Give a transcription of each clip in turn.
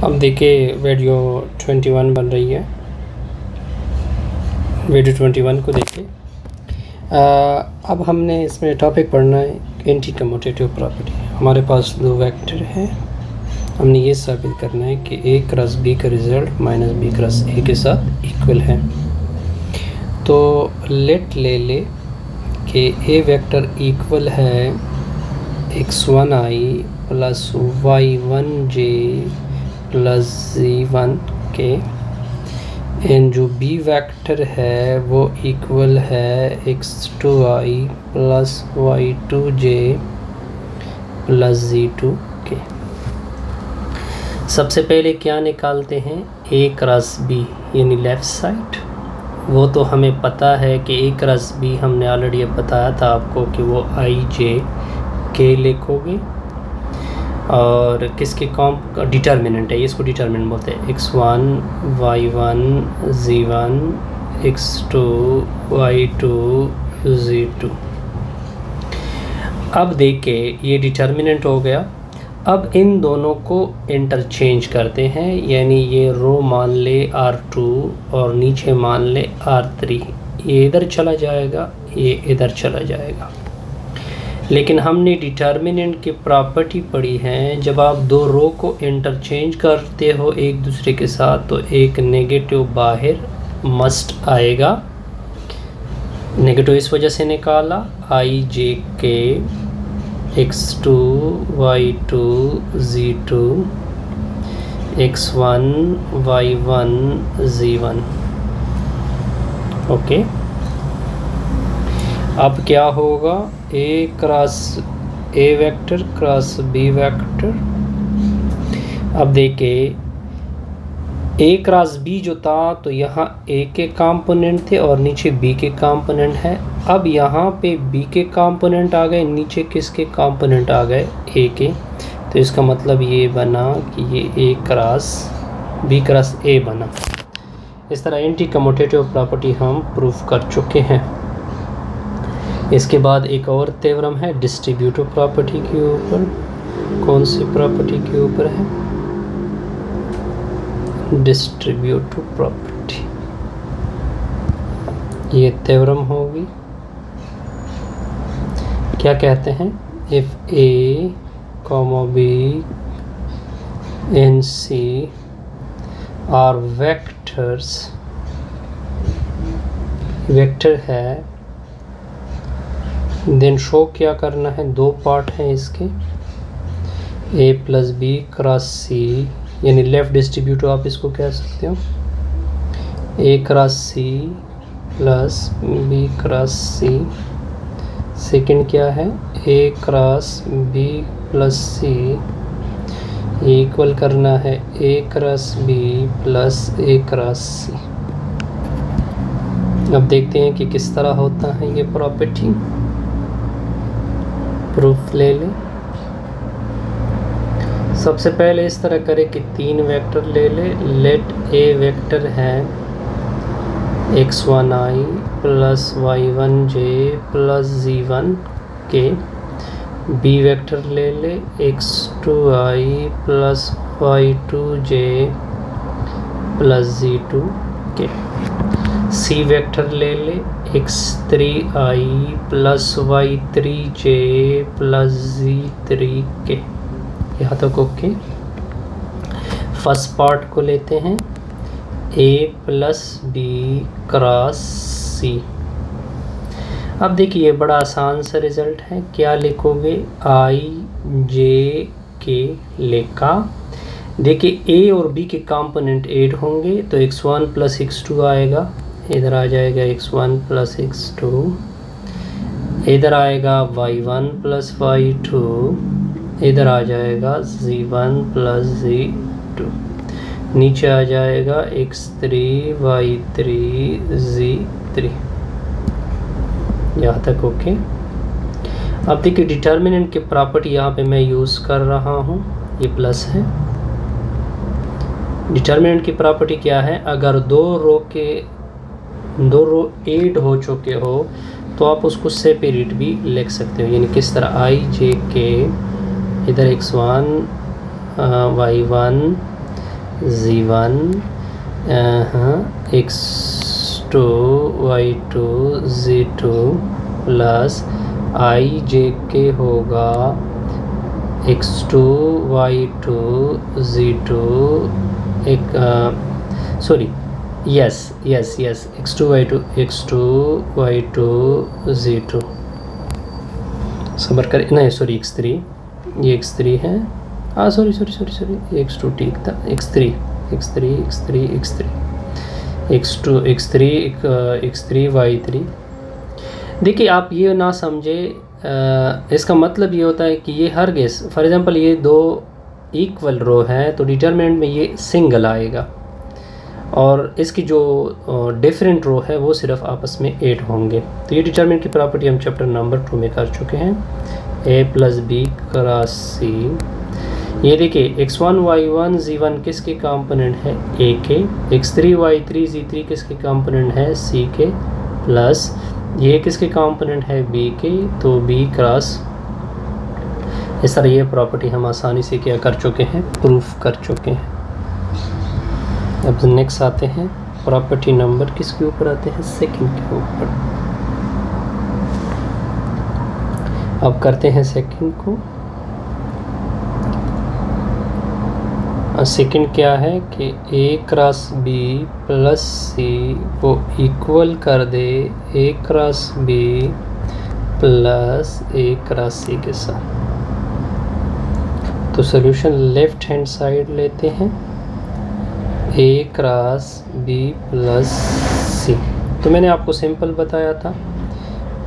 अब देखिए वीडियो 21 बन रही है। वीडियो 21 को देखिए। अब हमने इसमें टॉपिक पढ़ना है एंटी कम्यूटेटिव प्रॉपर्टी। हमारे पास दो वेक्टर हैं, हमने ये साबित करना है कि ए क्रॉस बी का result minus B cross A के साथ इक्वल है। तो लेट ले कि ए वेक्टर इक्वल है x1i plus y1j plus z1 के, एंड जो बी वेक्टर है वो इक्वल है x2i plus y2j plus z2 के। सबसे पहले क्या निकालते हैं, a क्रॉस b यानी लेफ़्ट साइड। वो तो हमें पता है कि a क्रॉस b हमने ऑलरेडी बताया था आपको कि वो i j k लिखोगे, और किसके डिटर्मिनेंट है, इसको डिटर्मिनेंट बोलते हैं। x1 y1 z1 x2 y2 z2। अब देखिए ये डिटर्मिनेंट हो गया। अब इन दोनों को इंटरचेंज करते हैं, यानी ये रो मान ले r2 और नीचे मान ले r3। ये इधर चला जाएगा, ये इधर चला जाएगा। लेकिन हमने डिटर्मिनेंट की प्रॉपर्टी पढ़ी है, जब आप दो रो को इंटरचेंज करते हो एक दूसरे के साथ तो एक नेगेटिव बाहर मस्ट आएगा। नेगेटिव इस वजह से निकाला, आई जे के x2 y2 z2 x1 y1 z1। Okay, अब क्या होगा, A cross A vector cross B vector. अब देखिए ए क्रॉस बी जो था तो यहाँ ए के कंपोनेंट थे और नीचे बी के कंपोनेंट है। अब यहाँ पे बी के कंपोनेंट आ गए, नीचे किसके कंपोनेंट आ गए, ए के। तो इसका मतलब ये बना कि ये ए क्रॉस बी क्रॉस ए बना। इस तरह एंटी कम्यूटेटिव प्रॉपर्टी हम प्रूफ कर चुके हैं। इसके बाद एक और थ्योरम है डिस्ट्रीब्यूटिव प्रॉपर्टी के ऊपर। कौन सी प्रॉपर्टी के ऊपर है, डिस्ट्रीब्यूटिव प्रॉपर्टी। ये थ्योरम होगी। क्या कहते हैं, if A comma B and C are vectors, vector है, देन शो क्या करना है, दो पार्ट हैं इसके, a plus B cross C, यानी लेफ़्ट डिस्ट्रीब्यूटिव आप इसको कह सकते हो, a cross C plus B cross C. Second क्या है, a cross B plus C equal करना है a cross B plus a cross C. अब देखते हैं कि किस तरह होता है ये प्रॉपर्टी। प्रूफ ले लें। सबसे पहले इस तरह करें कि तीन वेक्टर ले ले। लेट ए वेक्टर है x1i plus y1j plus z1 के, बी वेक्टर ले ले x2i plus y2j plus z2 के, सी वेक्टर ले ले x3i plus y3j plus z3 के। यहाँ तक ओके। फर्स्ट पार्ट को लेते हैं, a plus B cross C. अब देखिए बड़ा आसान सा रिज़ल्ट है। क्या लिखोगे, i j के लेखा। देखिए a और b के कंपोनेंट ऐड होंगे तो x1 प्लस x2 आएगा, इधर आ जाएगा x1 प्लस x2, इधर आएगा y1 प्लस y2, इधर आ जाएगा z1 प्लस z2, नीचे आ जाएगा x3 y3 z3। यहाँ तक ओके। अब देखिए डिटर्मिनेंट की प्रॉपर्टी यहाँ पे मैं यूज़ कर रहा हूँ, ये प्लस है। डिटर्मिनेंट की प्रॉपर्टी क्या है, अगर दो रो ऐड हो चुके हो तो आप उसको सेपरेट भी लिख सकते हो, यानी किस तरह, i j k, इधर x1 y1 z1 x2 y2 z2 plus आई जे के होगा x2 y2 z2 एक sorry yes x2 y2 z2 सबर कर नहीं सॉरी x3 ये x3 है सॉरी x2 ठीक था x3 y3। देखिए आप ये ना समझे, इसका मतलब ये होता है कि ये हर केस फॉर एग्जांपल ये दो इक्वल रो हैं तो डिटरमिनेंट में ये सिंगल आएगा और इसकी जो डिफरेंट रो है वो सिर्फ आपस में ऐड होंगे। तो ये डिटरमिनेंट की प्रॉपर्टी हम चैप्टर नंबर 2 में कर चुके हैं, a प्लस बी क्रॉस सी। ये देखिए x1 y1 z1 किसके कंपोनेंट है a के, x3 y3 z3 किसके कंपोनेंट है c के, प्लस ये किसके कंपोनेंट है b के, तो b क्रॉस। इस तरह ये प्रॉपर्टी हम आसानी से क्या कर चुके हैं, प्रूफ कर चुके हैं। अब नेक्स्ट आते हैं प्रॉपर्टी नंबर किसके ऊपर आते हैं, सेकंड के ऊपर। अब करते हैं सेकंड को। सेकंड क्या है कि a cross b plus C को इक्वल कर दे a cross b plus a cross C के साथ। तो सॉल्यूशन लेफ्ट हैंड साइड लेते हैं, a क्रॉस b प्लस सी। तो मैंने आपको सिंपल बताया था,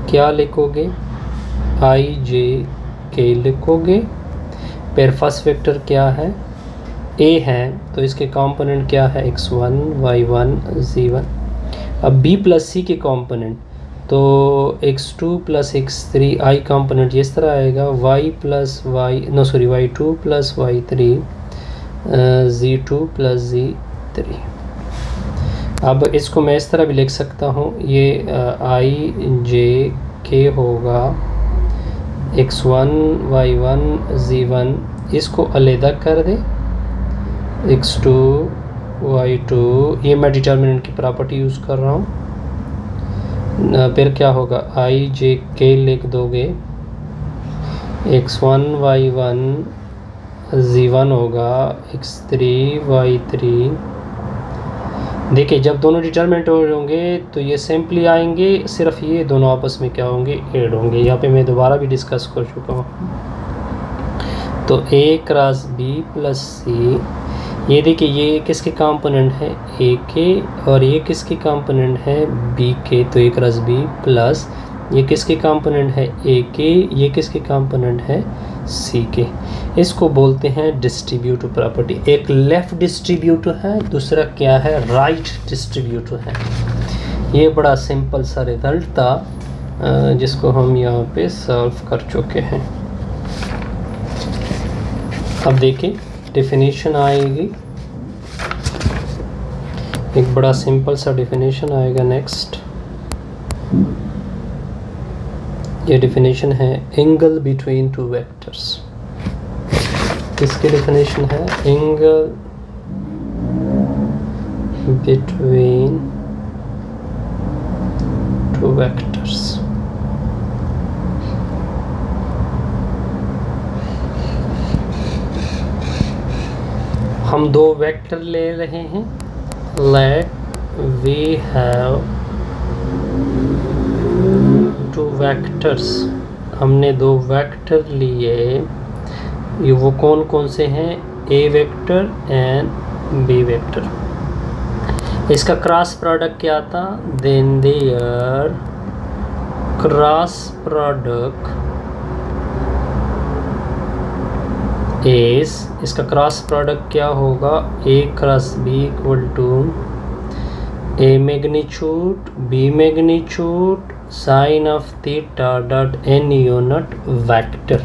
क्या लिखोगे, i j k लिखोगे। फिर फर्स्ट वेक्टर क्या है, a है तो इसके कंपोनेंट क्या है, x1 y1 z1। अब b प्लस सी के कंपोनेंट तो x2 plus x3 i component इस तरह आएगा, y2 plus y3 z2 plus z3। अब इसको मैं इस तरह भी लिख सकता हूँ, ये i j k होगा x1 y1 z1, इसको अलहदा कर दे x2 y2, ये मैं डिटर्मिनेंट की प्रॉपर्टी यूज़ कर रहा हूँ। फिर क्या होगा, i j k लिख दोगे, x1 y1 z1 होगा x3 y3। देखिए जब दोनों डिटर्मिनेंट होंगे तो ये सिंपली आएंगे, सिर्फ ये दोनों आपस में क्या होंगे, ऐड होंगे। यहाँ पे मैं दोबारा भी डिस्कस कर चुका हूँ। तो a क्रॉस b प्लस सी, ये देखिए ये किसके कंपोनेंट है, a के, और ये किसके कंपोनेंट है, b के। तो a क्रॉस b प्लस ये किसके कंपोनेंट है, a के, ये किसके कंपोनेंट है, c के। इसको बोलते हैं डिस्ट्रीब्यूटिव प्रॉपर्टी। एक लेफ़्ट डिस्ट्रीब्यूटिव है, दूसरा क्या है, राइट डिस्ट्रीब्यूटिव है। ये बड़ा सिंपल सा रिजल्ट था जिसको हम यहाँ पे सॉल्व कर चुके हैं। अब देखिए डेफिनेशन आएगी, एक बड़ा सिंपल सा डेफिनेशन आएगा। नेक्स्ट ये डेफिनेशन है एंगल बिटवीन टू वेक्टर्स। इसकी डेफिनेशन है एंगल बिटवीन टू वेक्टर्स। हम दो वेक्टर ले रहे हैं, let we have two vectors. हमने दो वेक्टर लिए, ये वो कौन कौन से हैं, A vector and B vector. इसका क्रॉस प्रोडक्ट क्या था, then there cross product is, इसका क्रॉस प्रोडक्ट क्या होगा, A cross B equal to A magnitude B magnitude sine of theta dot N unit vector.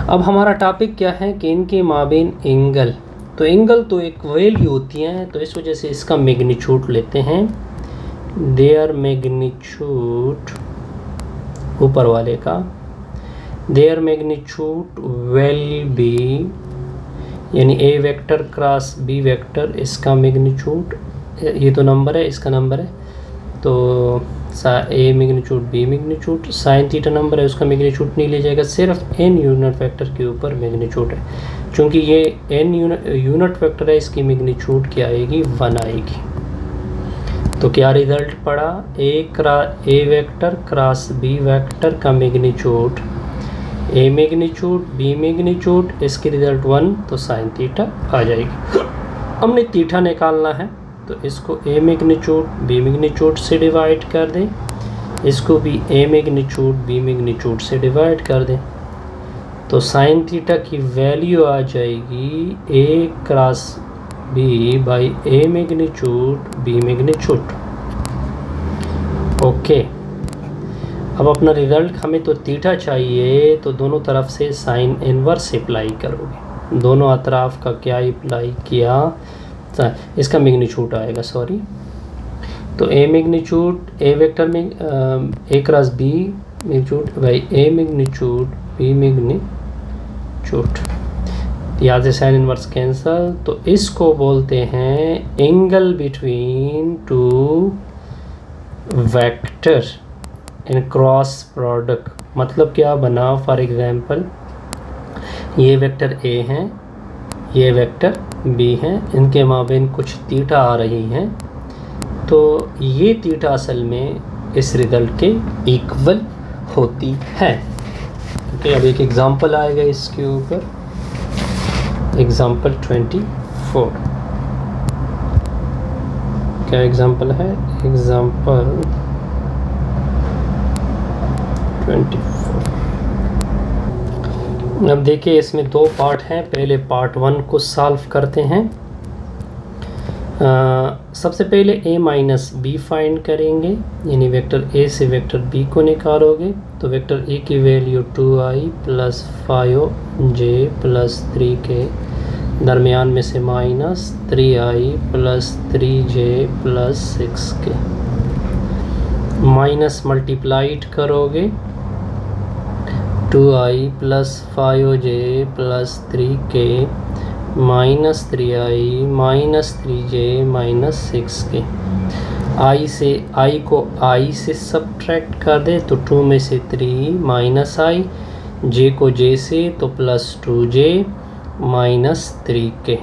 अब हमारा टॉपिक क्या है कि इनके माबेन एंगल, तो एंगल तो एक वैल्यू होती है, तो इस वजह से इसका मैग्नीट्यूड लेते हैं। देयर मैग्नीट्यूड ऊपर वाले का, देयर मैग्नीट्यूड विल बी, यानी A vector cross B vector, इसका मैग्नीट्यूड, ये तो नंबर है, इसका नंबर है, तो A magnitude B magnitude, sine theta number है, उसका मैग्नीट्यूड नहीं ले जाएगा, सिर्फ एन यूनिट वेक्टर के ऊपर मैग्नीट्यूड है। चूँकि ये एन यूनिट वेक्टर है, इसकी मैग्नीट्यूड क्या आएगी, 1 आएगी। तो क्या रिजल्ट पड़ा, ए वेक्टर क्रॉस बी वेक्टर का मैग्नीट्यूड, ए मैग्नीट्यूड बी मैग्नीट्यूड, इसकी रिजल्ट 1, तो साइन थीटा आ जाएगी। हमने थीटा निकालना है, तो इसको ए मैग्नीट्यूड बी मैग्नीट्यूड से डिवाइड कर दें, इसको भी ए मैग्नीट्यूड बी मैग्नीट्यूड से डिवाइड कर दें, तो साइन थीटा की वैल्यू आ जाएगी A cross B by A magnitude B magnitude. Okay, अब अपना रिजल्ट, हमें तो थीटा चाहिए, तो दोनों तरफ से साइन इनवर्स अप्लाई करोगे, दोनों अतराफ का क्या अप्लाई किया, इसका मैग्नीट्यूड आएगा, सॉरी, तो ए मैग्नीट्यूड, ए वेक्टर में A cross B magnitude by A magnitude B magnitude, यहाँ से साइन इनवर्स कैंसल, तो इसको बोलते हैं angle between two vector in cross product. मतलब क्या बना, फॉर एग्जांपल ये वेक्टर ए हैं, ये वेक्टर बी हैं, इनके माबेन कुछ थीटा आ रही हैं, तो ये थीटा असल में इस रिजल्ट के इक्वल होती है। ओके, अब एक एग्जांपल आएगा इसके ऊपर, एग्जांपल 24। क्या एग्जांपल है, एग्जांपल 24। अब देखिए, इसमें 2 पार्ट हैं, पहले पार्ट 1 को सॉल्व करते हैं। सबसे पहले a माइनस बी फाइंड करेंगे, यानी वेक्टर a से वेक्टर b को निकालोगे, तो वेक्टर a की value 2i plus 5j plus 3k, दरमियान में से minus 3i plus 3j plus 6k, minus multiplied करोगे 2i plus 5j plus 3k minus 3i minus 3j minus 6k, i को i से सब्ट्रैक्ट कर दे, तो 2 में से 3 माइनस i, j को j से, तो प्लस 2j माइनस 3k।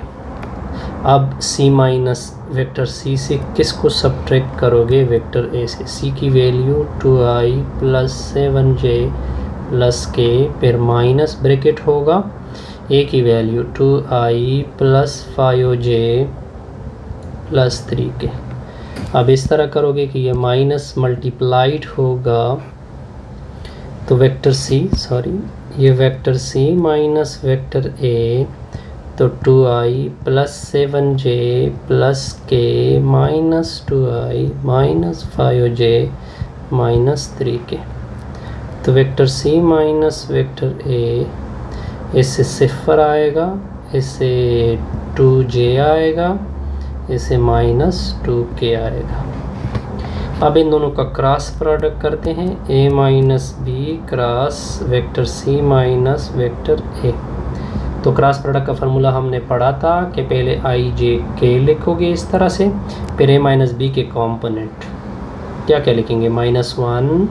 अब c माइनस वेक्टर c से किसको सब्ट्रैक्ट करोगे, वेक्टर a से, c की value 2i plus 7j plus k, फिर माइनस ब्रैकेट होगा, a की value 2i plus 5j plus 3k। अब इस तरह करोगे कि ये माइनस मल्टीप्लाइड होगा, तो वेक्टर c, सॉरी ये vector c minus vector a, तो 2i plus 7j plus k minus 2i minus 5j minus 3k, तो vector c minus vector a, इससे 0 आएगा, इससे 2j आएगा, इससे माइनस 2k आएगा। अब इन दोनों का क्रॉस प्रोडक्ट करते हैं, a minus B cross vector c minus vector a। तो क्रॉस प्रोडक्ट का फार्मूला हमने पढ़ा था कि पहले i j k लिखोगे इस तरह से, फिर a माइनस बी के कॉम्पोनेंट क्या क्या लिखेंगे, -1,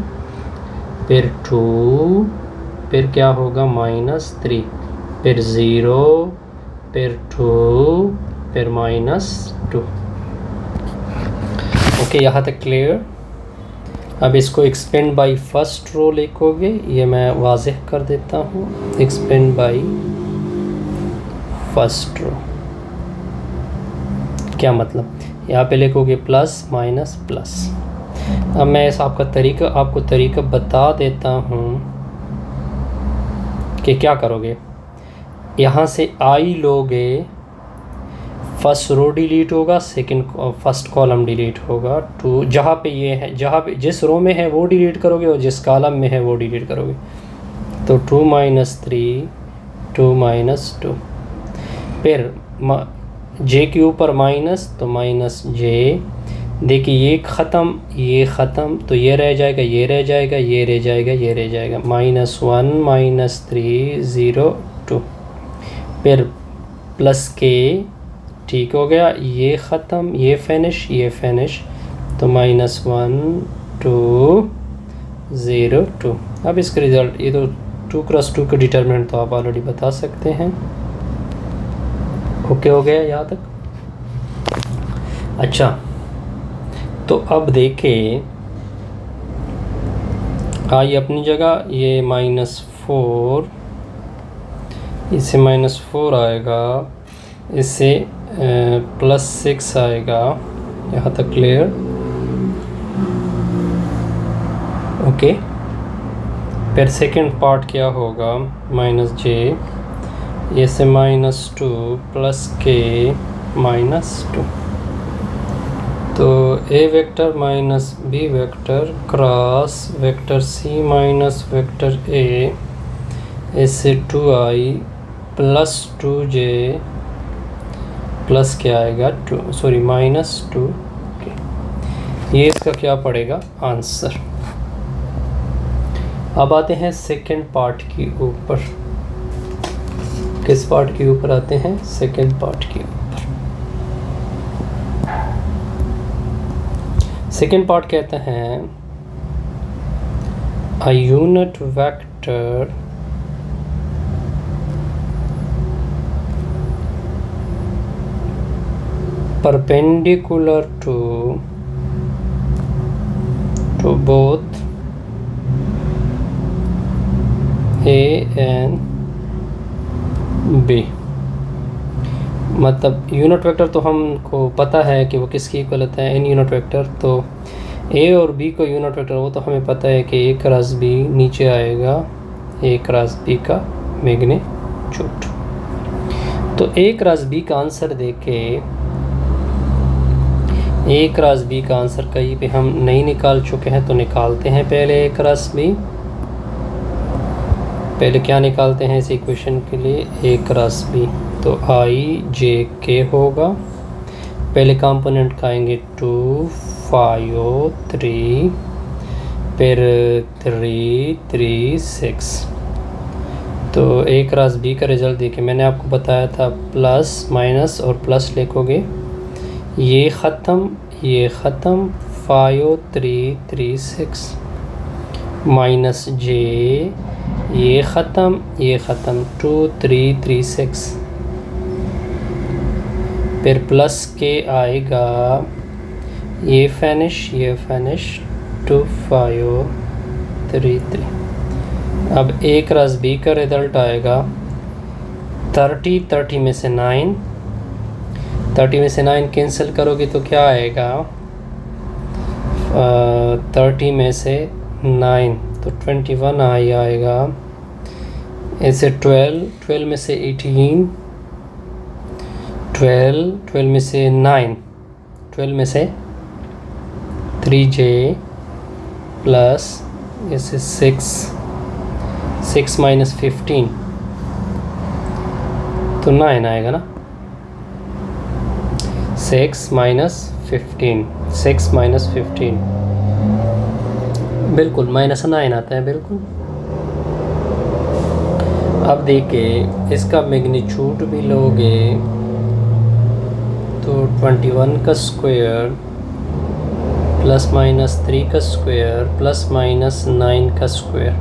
फिर 2, फिर क्या होगा -3, फिर 0, फिर 2, फिर -2। ओके, यहाँ तक क्लियर। अब इसको एक्सपेंड बाई फर्स्ट रो लिखोगे, ये मैं वाज़ेह कर देता हूँ, एक्सपेंड बाई फर्स्ट रो। क्या मतलब, यहाँ पे लिखोगे प्लस माइनस प्लस। अब मैं इस आपको तरीका बता देता हूँ कि क्या करोगे। यहाँ से i लोगे, फर्स्ट रो डिलीट होगा, फर्स्ट कॉलम डिलीट होगा, 2 जहाँ पे ये है, जहाँ पे जिस रो में है वो डिलीट करोगे और जिस कॉलम में है वो डिलीट करोगे, तो 2 माइनस 3, 2 माइनस 2, फिर j के ऊपर माइनस, तो माइनस j। देखिए ये ख़त्म, तो ये रह जाएगा, ये रह जाएगा, ये रह जाएगा, ये रह जाएगा, -1 -3 0 2, फिर प्लस के, ठीक हो गया, ये ख़त्म, ये फिनिश, तो -1 2 0 2। अब इसका रिज़ल्ट, ये तो 2 क्रॉस 2 का डिटरमिनेंट तो आप ऑलरेडी बता सकते हैं। ओके हो गया यहाँ तक? अच्छा, तो अब देखें, आई अपनी जगह, ये -4, इससे -4 आएगा, इससे +6 आएगा। यहाँ तक क्लियर? ओके। फिर सेकंड पार्ट क्या होगा, -j, ये से -2 प्लस k -2, तो a vector minus b vector cross vector c minus vector a, इससे 2i प्लस 2j प्लस क्या आएगा, -2, ये इसका क्या पड़ेगा आंसर। अब आते हैं सेकंड पार्ट की ऊपर। किस पार्ट के ऊपर आते हैं? सेकंड पार्ट के ऊपर। सेकंड पार्ट कहते हैं a unit vector perpendicular to both A and B। मतलब यूनिट वेक्टर तो हमको पता है कि वो किसकी इक्वल होता है, एन यूनिट वेक्टर। तो ए और बी को यूनिट वेक्टर, वो तो हमें पता है कि ए क्रॉस बी नीचे आएगा ए क्रॉस बी का मैग्नीट्यूड। तो ए क्रॉस बी का आंसर देके, ए क्रॉस बी का आंसर कहीं पे हम नहीं निकाल चुके हैं, तो निकालते हैं पहले ए क्रॉस बी। पहले क्या निकालते हैं इस इक्वेशन के लिए, ए क्रॉस बी, तो आई जे के होगा। पहले कंपोनेंट का आएंगे 2 5 3, फिर 3 3 6। तो ए क्रॉस बी का रिज़ल्ट देखिए, मैंने आपको बताया था प्लस माइनस और प्लस लिखोगे, ये ख़त्म 5 3 3 6, माइनस जे, ये ख़त्म 2 3 3 6, फिर प्लस के आएगा, ये फिनिश 2 5 3 3। अब ए क्रॉस बी का रिज़ल्ट आएगा 30 में से 9, 30 में से 9 कैंसिल करोगे तो क्या आएगा, 30 में से 9 तो 21 आएगा। ऐसे 12 में से 18, 12 में से 9, 12 में से 3j प्लस ऐसे 6 माइनस 15, तो 9 आएगा ना, 6 माइनस 15, बिल्कुल -9 आता है बिल्कुल। अब देखिए इसका मैग्नीट्यूड भी लोगे तो 21 का स्क्वायर प्लस माइनस 3 का स्क्वायर प्लस माइनस 9 का स्क्वायर,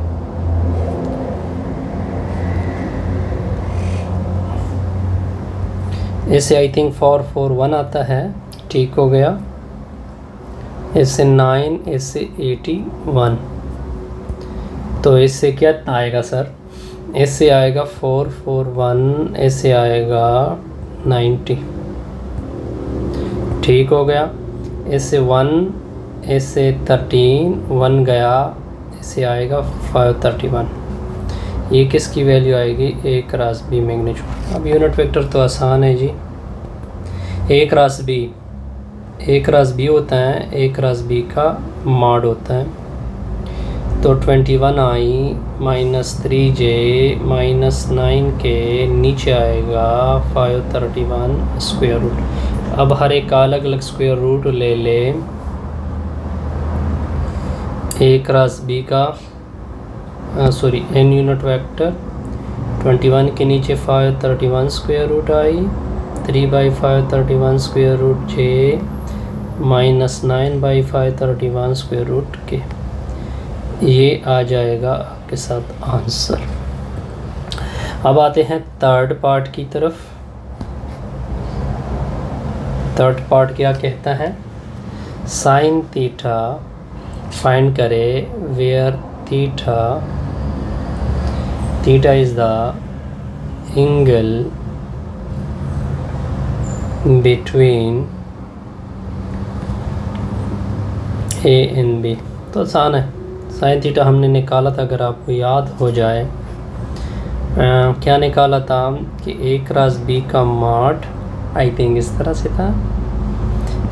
इसे आई थिंक 441 आता है, ठीक हो गया। इससे 9, इससे 81, तो इससे क्या आएगा सर, इससे आएगा 441, इससे आएगा 90, ठीक हो गया। इससे 1, इससे 13, 1 गया, इससे आएगा 531। ये किसकी वैल्यू आएगी, ए क्रॉस बी मैग्नीट्यूड। अब यूनिट वेक्टर तो आसान है जी, ए क्रॉस बी होता है, ए क्रॉस बी का मॉड होता है। तो 21i minus 3j minus 9k नीचे आएगा 531 स्क्वायर रूट। अब हर एक का अलग अलग स्क्वायर रूट ले ले। ए क्रॉस बी का एन यूनिट वेक्टर 21 के नीचे 531 square root I, 3/5 31 square root J minus 9/5 31 square root K. ये आ जाएगा आपके साथ आंसर। अब आते हैं थर्ड पार्ट की तरफ। थर्ड पार्ट क्या कहता है, साइन थीटा फाइंड करे where theta is the angle between A and B. तो आसान है, साइन थीटा हमने निकाला था, अगर आपको याद हो जाए क्या निकाला था कि ए क्रॉस बी का मॉड, आई थिंक इस तरह से था,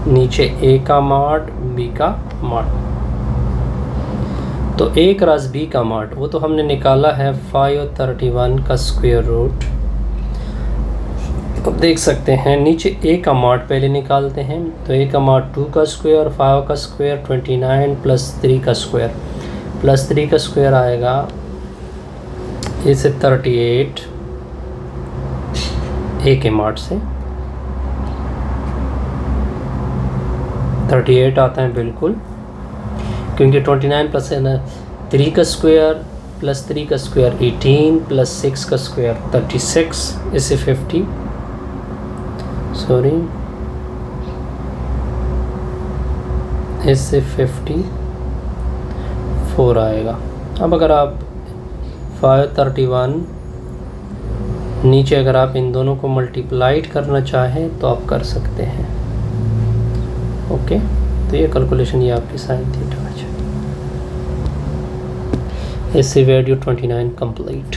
नीचे ए का मॉड बी का मॉड। तो ए क्रॉस बी का मॉड वो तो हमने निकाला है 531 का स्क्वायर रूट। अब देख सकते हैं नीचे ए का मॉड पहले निकालते हैं। तो ए का मॉड 2 का स्क्वायर, 5 का स्क्वायर, 29 प्लस 3 का स्क्वायर, प्लस 3 का स्क्वायर आएगा इसे 38 ए के मॉड से 38 आता है बिल्कुल, क्योंकि 29 प्लस 3 का स्क्वायर प्लस 3 का स्क्वायर 18 प्लस 6 का स्क्वायर 36, इसे 50 सॉरी इससे 54 आएगा। अब अगर आप 531 नीचे अगर आप इन दोनों को मल्टीप्लाइड करना चाहें तो आप कर सकते हैं। ओके, तो ये कैलकुलेशन ये आपकी साइन थीटा है। इससे वीडियो 29 कंप्लीट।